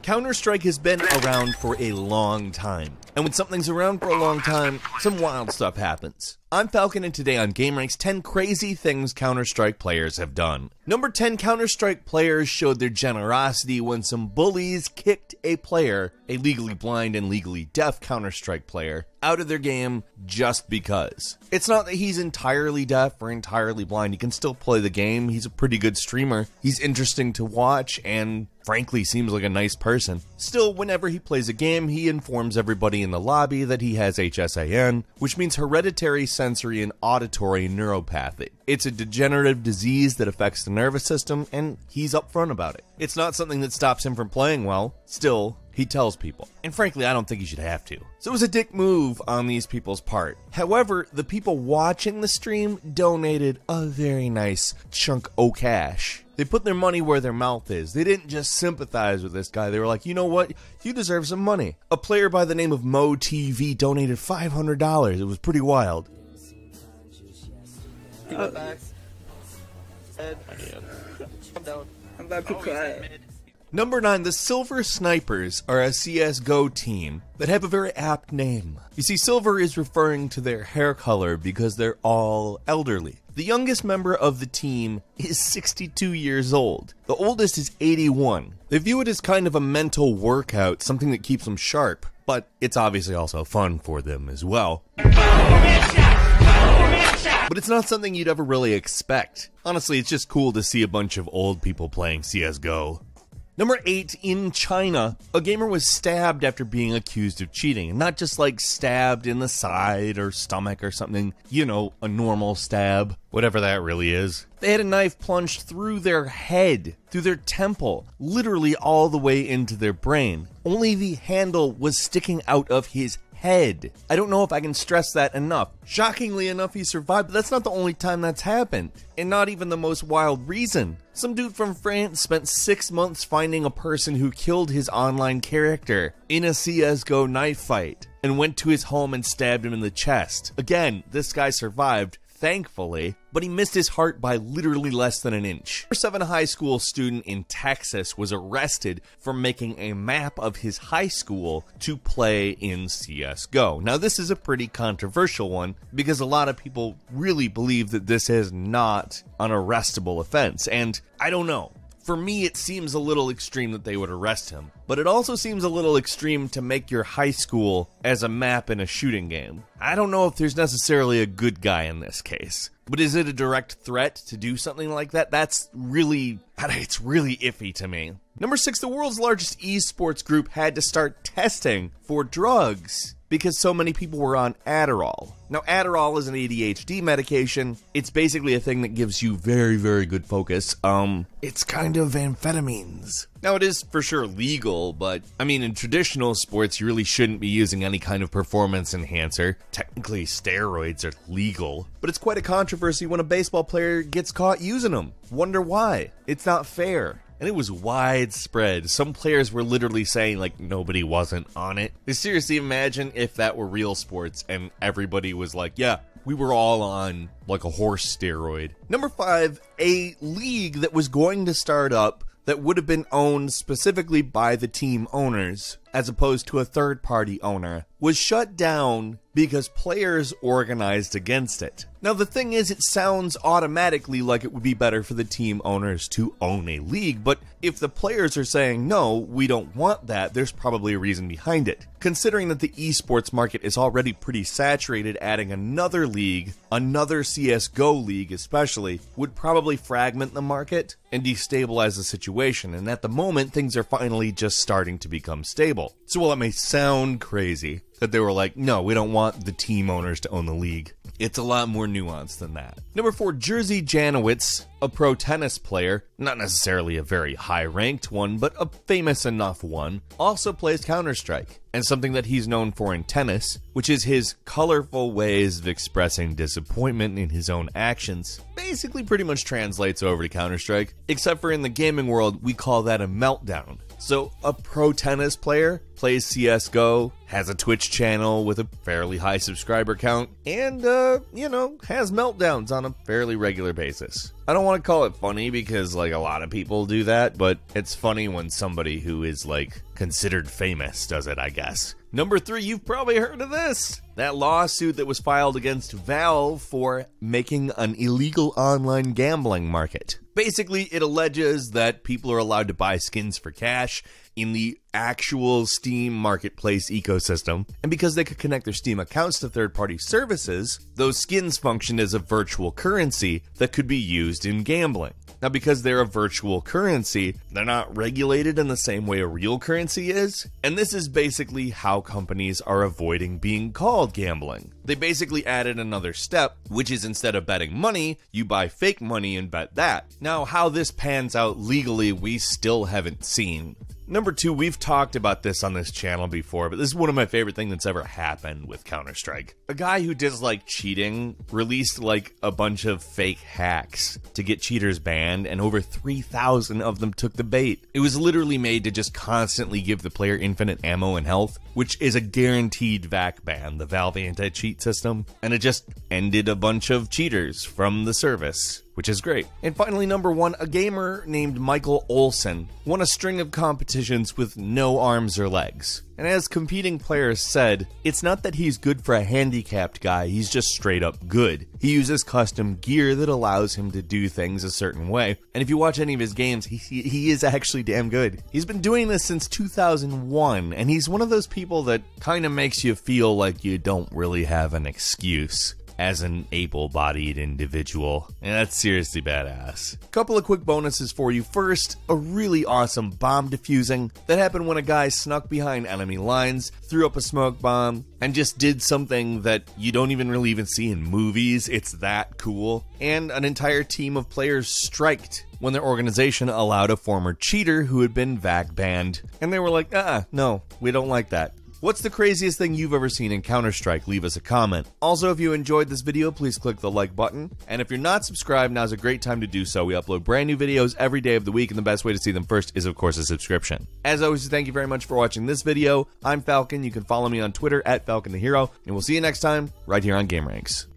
Counter-Strike has been around for a long time. And when something's around for a long time, some wild stuff happens. I'm Falcon, and today on gameranx, 10 crazy things Counter-Strike players have done. Number 10, Counter-Strike players showed their generosity when some bullies kicked a player, a legally blind and legally deaf Counter-Strike player, out of their game just because. It's not that he's entirely deaf or entirely blind. He can still play the game. He's a pretty good streamer. He's interesting to watch and frankly seems like a nice person. Still, whenever he plays a game, he informs everybody in the lobby that he has HSAN, which means hereditary sensory and auditory neuropathy. It's a degenerative disease that affects the nervous system, and he's upfront about it. It's not something that stops him from playing well. Still, he tells people. And frankly, I don't think he should have to. So it was a dick move on these people's part. However, the people watching the stream donated a very nice chunk o' cash. They put their money where their mouth is. They didn't just sympathize with this guy. They were like, you know what? You deserve some money. A player by the name of MoTV donated $500. It was pretty wild. I'm about to cry. Number 9, the Silver Snipers are a CSGO team that have a very apt name. You see, silver is referring to their hair color because they're all elderly. The youngest member of the team is 62 years old. The oldest is 81. They view it as kind of a mental workout, something that keeps them sharp, but it's obviously also fun for them as well. But it's not something you'd ever really expect. Honestly, it's just cool to see a bunch of old people playing CSGO. Number 8, in China, a gamer was stabbed after being accused of cheating. And not just like stabbed in the side or stomach or something, you know, a normal stab, whatever that really is. They had a knife plunged through their head, through their temple, literally all the way into their brain. Only the handle was sticking out of his head. I don't know if I can stress that enough. Shockingly enough, he survived, but that's not the only time that's happened. And not even the most wild reason. Some dude from France spent 6 months finding a person who killed his online character in a CSGO knife fight and went to his home and stabbed him in the chest. Again, this guy survived, thankfully, but he missed his heart by literally less than an inch. Number 7, a high school student in Texas was arrested for making a map of his high school to play in CSGO. Now, this is a pretty controversial one because a lot of people really believe that this is not an arrestable offense, and I don't know. For me, it seems a little extreme that they would arrest him, but it also seems a little extreme to make your high school as a map in a shooting game. I don't know if there's necessarily a good guy in this case, but is it a direct threat to do something like that? It's really iffy to me. Number 6, the world's largest esports group had to start testing for drugs because so many people were on Adderall. Now, Adderall is an ADHD medication. It's basically a thing that gives you very, very good focus. It's kind of amphetamines. Now, it is for sure legal, but, I mean, in traditional sports, you really shouldn't be using any kind of performance enhancer. Technically, steroids are legal, but it's quite a controversy when a baseball player gets caught using them. Wonder why? It's not fair. And it was widespread. Some players were literally saying, like, nobody wasn't on it. Seriously, imagine if that were real sports and everybody was like, yeah, we were all on, like, a horse steroid. Number 5, a league that was going to start up that would have been owned specifically by the team owners, as opposed to a third-party owner, was shut down because players organized against it. Now, the thing is, it sounds automatically like it would be better for the team owners to own a league, but if the players are saying, no, we don't want that, there's probably a reason behind it. Considering that the esports market is already pretty saturated, adding another league, another CSGO league especially, would probably fragment the market and destabilize the situation, and at the moment, things are finally just starting to become stable. So while it may sound crazy that they were like, no, we don't want the team owners to own the league, it's a lot more nuanced than that. Number 4, Jerzy Janowicz, a pro tennis player, not necessarily a very high-ranked one, but a famous enough one, also plays Counter-Strike, and something that he's known for in tennis, which is his colorful ways of expressing disappointment in his own actions, basically pretty much translates over to Counter-Strike, except for in the gaming world, we call that a meltdown. So a pro tennis player plays CSGO, has a Twitch channel with a fairly high subscriber count, and, has meltdowns on a fairly regular basis. I don't want to call it funny because, like, a lot of people do that, but it's funny when somebody who is, like, considered famous, does it, I guess. Number 3, you've probably heard of this. That lawsuit that was filed against Valve for making an illegal online gambling market. Basically, it alleges that people are allowed to buy skins for cash in the actual Steam marketplace ecosystem, and because they could connect their Steam accounts to third-party services, those skins functioned as a virtual currency that could be used in gambling. Now, because they're a virtual currency, they're not regulated in the same way a real currency is, and this is basically how companies are avoiding being called gambling. They basically added another step, which is instead of betting money, you buy fake money and bet that. Now, how this pans out legally, we still haven't seen. Number 2, we've talked about this on this channel before, but this is one of my favorite things that's ever happened with Counter-Strike. A guy who dislike cheating released like a bunch of fake hacks to get cheaters banned, and over 3,000 of them took the bait. It was literally made to just constantly give the player infinite ammo and health, which is a guaranteed VAC ban, the Valve anti-cheat system, and it just ended a bunch of cheaters from the service, which is great. And finally, number 1, a gamer named Michael Olsen won a string of competitions with no arms or legs. And as competing players said, it's not that he's good for a handicapped guy, he's just straight up good. He uses custom gear that allows him to do things a certain way, and if you watch any of his games, he is actually damn good. He's been doing this since 2001, and he's one of those people that kind of makes you feel like you don't really have an excuse as an able-bodied individual, and that's seriously badass. Couple of quick bonuses for you. First, a really awesome bomb defusing that happened when a guy snuck behind enemy lines, threw up a smoke bomb, and just did something that you don't even see in movies. It's that cool. And an entire team of players striked when their organization allowed a former cheater who had been VAC banned, and they were like, no, we don't like that. What's the craziest thing you've ever seen in Counter-Strike? Leave us a comment. Also, if you enjoyed this video, please click the like button. And if you're not subscribed, now's a great time to do so. We upload brand new videos every day of the week, and the best way to see them first is, of course, a subscription. As always, thank you very much for watching this video. I'm Falcon. You can follow me on Twitter @FalconTheHero, and we'll see you next time right here on gameranx.